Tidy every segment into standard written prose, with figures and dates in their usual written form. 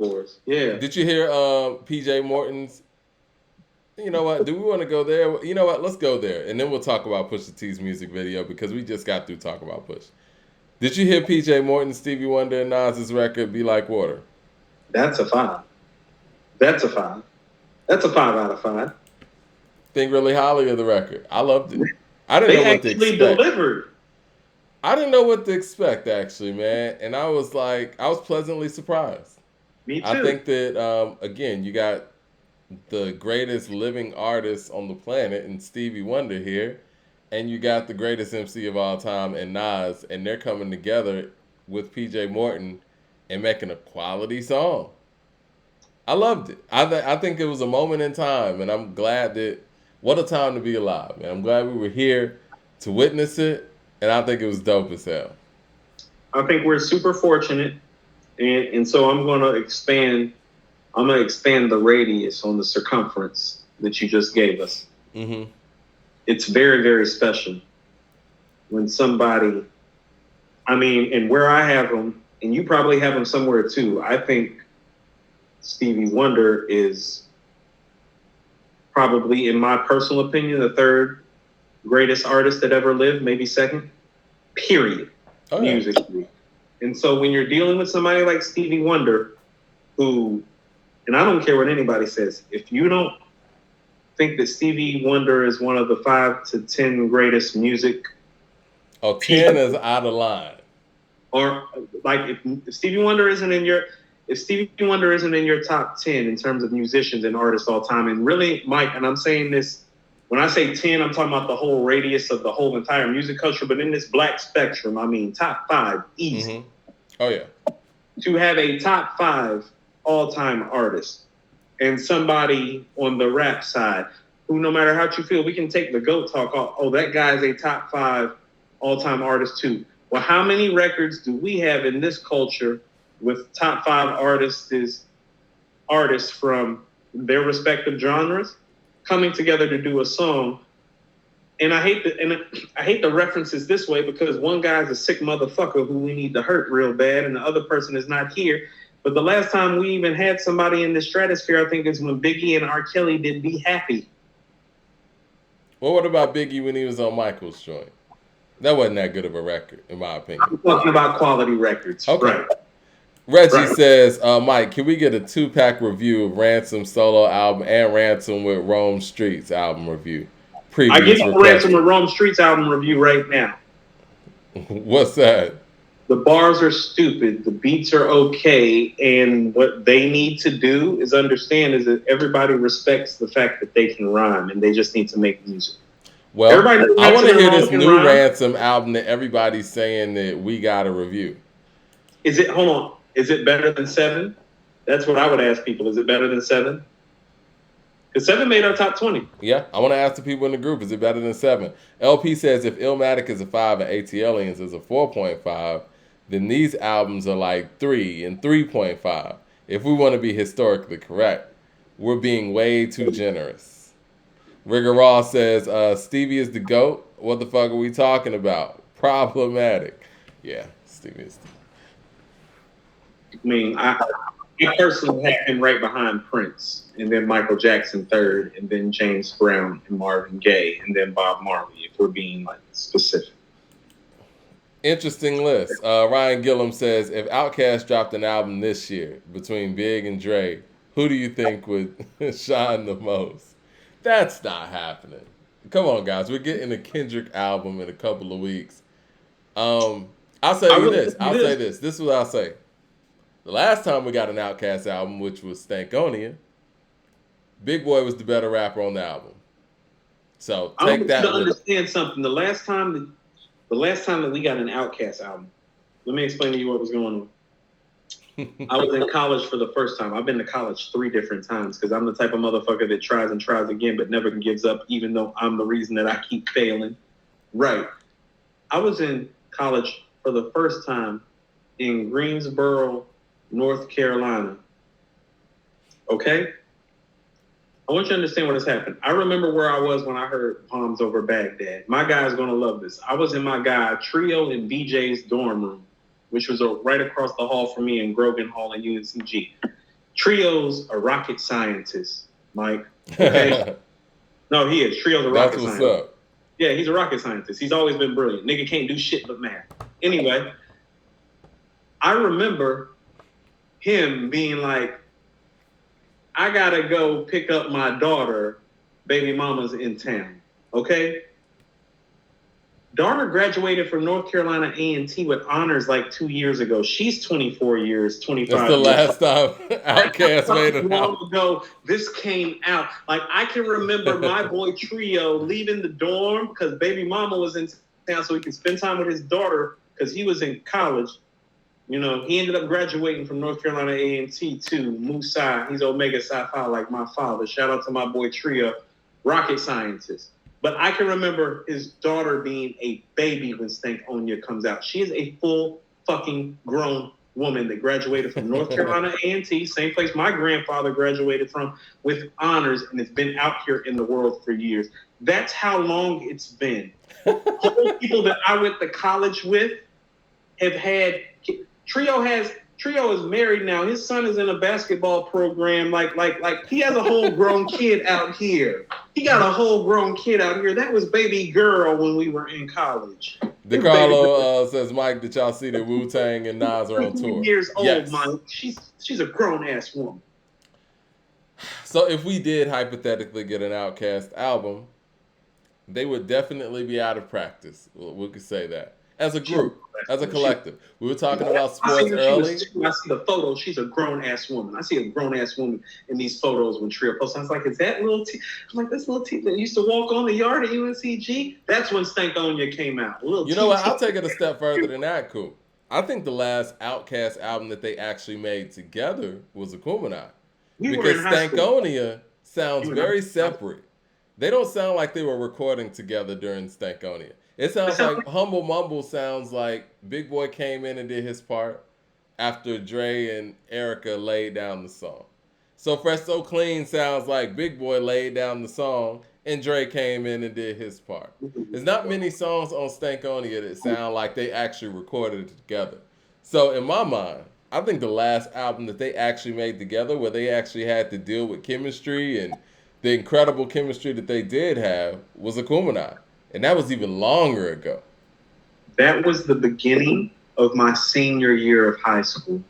floors. Yeah. Did you hear PJ Morton's? You know what? Do we want to go there? You know what? Let's go there, and then we'll talk about Pusha T's music video because we just got through talking about Push. Did you hear PJ Morton, Stevie Wonder, and Nas's record "Be Like Water"? That's a 5. That's a 5. That's a 5 out of 5. Think really highly of the record. I loved it. I didn't They know what to actually expect. delivered. I didn't know what to expect actually, man, and I was like, I was pleasantly surprised. Me I too. think that again, you got the greatest living artist on the planet in Stevie Wonder here, and you got the greatest MC of all time in Nas, and they're coming together with PJ Morton and making a quality song. I loved it. I think it was a moment in time, and I'm glad that what a time to be alive, man. I'm glad we were here to witness it, and I think it was dope as hell. I think we're super fortunate, and so I'm gonna expand the radius on the circumference that you just gave us. Mm-hmm. It's very, very special when somebody, I mean, and where I have them, and you probably have them somewhere too. I think Stevie Wonder is probably, in my personal opinion, the third greatest artist that ever lived, maybe second, period, Oh yeah. musically. And so when you're dealing with somebody like Stevie Wonder, who, and I don't care what anybody says, if you don't think that Stevie Wonder is one of the 5 to 10 greatest music Oh, 10 people, is out of line. or like if Stevie Wonder isn't in your if Stevie Wonder isn't in your top 10 in terms of musicians and artists all time, and really, Mike, and I'm saying this, when I say 10, I'm talking about the whole radius of the whole entire music culture, but in this black spectrum, I mean top 5, easy. Mm-hmm. Oh yeah. To have a top 5 all-time artist and somebody on the rap side who, no matter how you feel, we can take the GOAT talk. Oh, that guy's a top 5 all-time artist too. Well, how many records do we have in this culture with top 5 artists from their respective genres coming together to do a song? And I hate the references this way because one guy's a sick motherfucker who we need to hurt real bad, and the other person is not here. But the last time we even had somebody in the stratosphere, I think, is when Biggie and R. Kelly did "Be Happy." Well, what about Biggie when he was on Michael's joint? That wasn't that good of a record, in my opinion. I'm talking about quality records, Okay. right? Reggie Right. says, Mike, can we get a 2-pack review of Ransom solo album and Ransom with Rome Streets album review? I give Previous you Ransom of requested. Rome Streets album review right now. What's that? The bars are stupid, the beats are okay, and what they need to do is understand is that everybody respects the fact that they can rhyme, and they just need to make music. Well, Everybody knows I want Ransom to and hear Rome this can new rhyme. Ransom album that everybody's saying that we got to review. Is it? Hold on. Is it better than 7? That's what I would ask people. Is it better than 7? Because 7 made our top 20. Yeah, I want to ask the people in the group, is it better than 7? LP says if Illmatic is a 5 and ATLiens is a 4.5, then these albums are like 3 and 3.5. If we want to be historically correct, we're being way too generous. Rigor Ross says Stevie is the GOAT. What the fuck are we talking about? Problematic. Yeah, Stevie is I mean, I personally have him right behind Prince, and then Michael Jackson third, and then James Brown and Marvin Gaye, and then Bob Marley, if we're being like specific. interesting list. Ryan Gillum says if Outkast dropped an album this year between Big and Dre, who do you think would shine the most? That's not happening. Come on, guys. We're getting a Kendrick album in a couple of weeks. I'll say I you will this. say this. This is what I'll say. The last time we got an Outkast album, which was Stankonia, Big Boy was the better rapper on the album. So I take want you to that with. understand something. The last time that we got an Outkast album, let me explain to you what was going on. I was in college for the first time. I've been to college 3 different times because I'm the type of motherfucker that tries and tries again, but never gives up, even though I'm the reason that I keep failing. Right. I was in college for the first time in Greensboro, North Carolina. Okay? I want you to understand what has happened. I remember where I was when I heard Palms Over Baghdad. My guy's going to love this. I was in my guy Trio and BJ's dorm room, which was right across the hall from me in Grogan Hall in UNCG. Trio's a rocket scientist, Mike. Okay? No, he is. Trio's a rocket That's what's scientist. up. Yeah, he's a rocket scientist. He's always been brilliant. Nigga can't do shit but math. Anyway, I remember him being like, I gotta go pick up my daughter. Baby mama's in town. Okay? Daughter graduated from North Carolina A&T with honors like 2 years ago. She's 24 years, 25 That's the years. last time Outkast made it Long out. ago, this came out. Like, I can remember my boy Trio leaving the dorm because baby mama was in town so he could spend time with his daughter because he was in college. You know, he ended up graduating from North Carolina A&T to Moose Psi. He's Omega Psi Phi like my father. Shout out to my boy Trio, rocket scientist. But I can remember his daughter being a baby when Stankonia comes out. She is a full fucking grown woman that graduated from North Carolina A&T, same place my grandfather graduated from, with honors, and it's been out here in the world for years. That's how long it's been. Whole people that I went to college with have had. Trio is married now. His son is in a basketball program. Like he has a whole grown kid out here. He got a whole grown kid out here. That was baby girl when we were in college. DeCarlo says, Mike, did y'all see that Wu-Tang and Nas are on tour? Years old, yes. Mike. She's a grown ass woman. So if we did hypothetically get an Outkast album, they would definitely be out of practice. We could say that. As a group, as a collective. We were talking about sports early. I see the photo. She's a grown-ass woman. I see a grown-ass woman in these photos when Trio posts. I was like, is that little T? I'm like, this little T that used to walk on the yard at UNCG? That's when Stankonia came out. You know what? I'll take it a step further than that, Coop. I think the last Outkast album that they actually made together was Akumanai. Because Stankonia sounds very separate. They don't sound like they were recording together during Stankonia. It sounds like Humble Mumble sounds like Big Boy came in and did his part after Dre and Erica laid down the song. So Fresh So Clean sounds like Big Boy laid down the song and Dre came in and did his part. There's not many songs on Stankonia that sound like they actually recorded it together. So in my mind, I think the last album that they actually made together where they actually had to deal with chemistry and the incredible chemistry that they did have was Akumanai. And that was even longer ago. That was the beginning of my senior year of high school.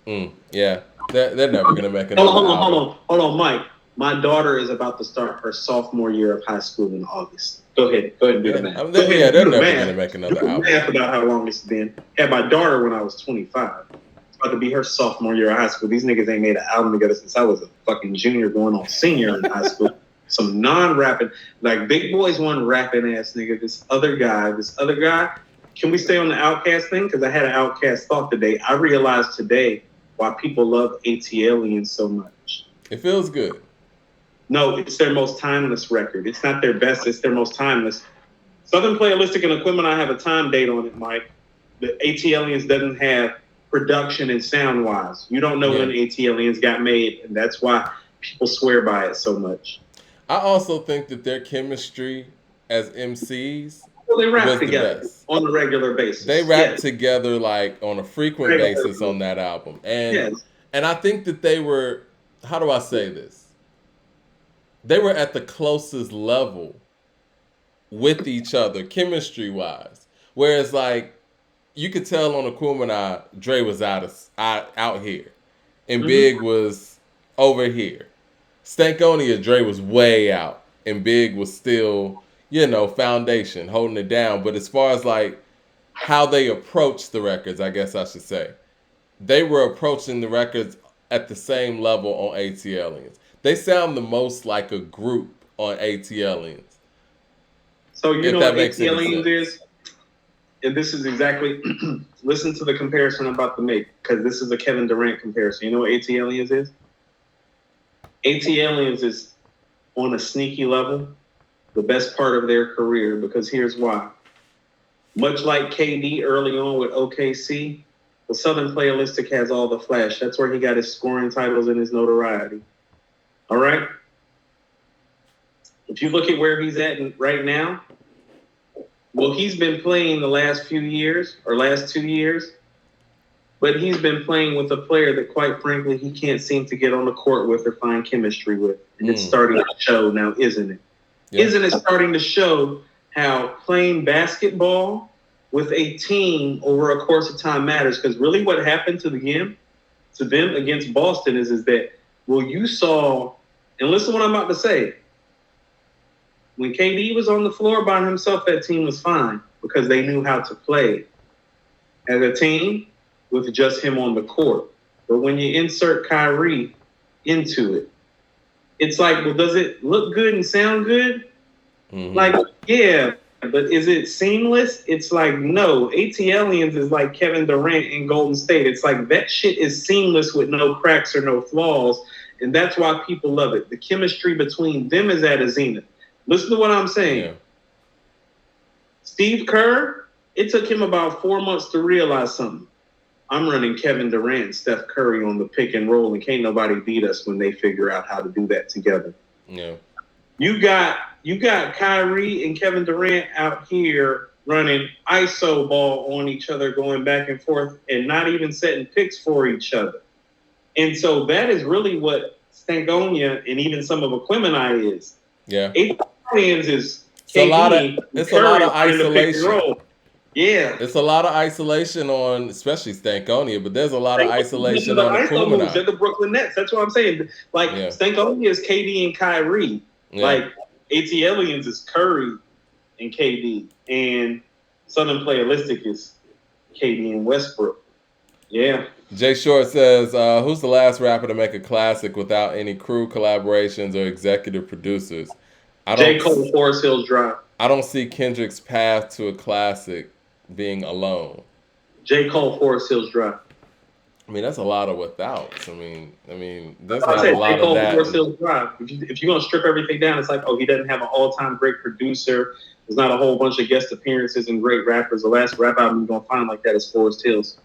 Yeah, they're never going to make another Hold on, Mike. My daughter is about to start her sophomore year of high school in August. Go ahead and do the math. They're never going to make another album. Math about how long it's been. Had my daughter when I was 25. It's about to be her sophomore year of high school. These niggas ain't made an album together since I was a fucking junior going on senior in high school. Some non-rapping, like Big Boy's one rapping ass nigga. This other guy. Can we stay on the Outkast thing? Because I had an Outkast thought today. I realized today why people love ATLiens so much. It feels good. No, it's their most timeless record. It's not their best. It's their most timeless. Southern Playalistic and Equipment, I have a time date on it, Mike. The ATLiens doesn't have production and sound-wise. You don't know when ATLiens got made, and that's why people swear by it so much. I also think that their chemistry as MCs they rap was together the best. On a regular basis. They rap together like on a frequent basis on that album. And I think that they were, how do I say this? They were at the closest level with each other, chemistry-wise. Whereas like, you could tell on Akumanai, Dre was out here. And Big was over here. Stankonia, Dre was way out, and Big was still, foundation, holding it down. But as far as like how they approached the records, I guess I should say, they were approaching the records at the same level on ATLiens. They sound the most like a group on ATLiens. So you know what ATLiens is? And this is exactly, listen to the comparison I'm about to make, because this is a Kevin Durant comparison. You know what ATLiens is? ATLiens is on a sneaky level, the best part of their career, because here's why. Much like KD early on with OKC, the Southern Playalistic has all the flash. That's where he got his scoring titles and his notoriety. All right? If you look at where he's at right now, well, he's been playing the last few years, or last 2 years, but he's been playing with a player that, quite frankly, he can't seem to get on the court with or find chemistry with. And it's starting to show now, isn't it? Yeah. Isn't it starting to show how playing basketball with a team over a course of time matters? Because really what happened to them against Boston is that, well, you saw, and listen to what I'm about to say. When KD was on the floor by himself, that team was fine because they knew how to play as a team with just him on the court. But when you insert Kyrie into it, it's like, well, does it look good and sound good? Mm-hmm. Like, yeah, but is it seamless? It's like, no. ATLians is like Kevin Durant in Golden State. It's like that shit is seamless with no cracks or no flaws, and that's why people love it. The chemistry between them is at a zenith. Listen to what I'm saying. Yeah. Steve Kerr, it took him about 4 months to realize something. I'm running Kevin Durant and Steph Curry on the pick and roll, and can't nobody beat us when they figure out how to do that together. Yeah. You got Kyrie and Kevin Durant out here running ISO ball on each other, going back and forth, and not even setting picks for each other. And so that is really what Stankonia and even some of Aquemini is. Yeah. Aliens is KD, it's a lot of isolation. Yeah. It's a lot of isolation on, especially Stankonia, but there's a lot of isolation on Aquemini. They're the Brooklyn Nets. That's what I'm saying. Like, Stankonia is KD and Kyrie. Yeah. Like, ATLians is Curry and KD. And Southern Playalistic is KD and Westbrook. Yeah. Jay Short says, who's the last rapper to make a classic without any crew collaborations or executive producers? J. Cole, Forest Hills Drive. I don't see Kendrick's path to a classic being alone. J. Cole, Forest Hills Drive. I mean, that's a lot of without. I mean, there's not a lot of that. Forest Hills Drive. If you're gonna strip everything down, it's like, oh, he doesn't have an all-time great producer. There's not a whole bunch of guest appearances and great rappers. The last rap album you're gonna find like that is Forest Hills.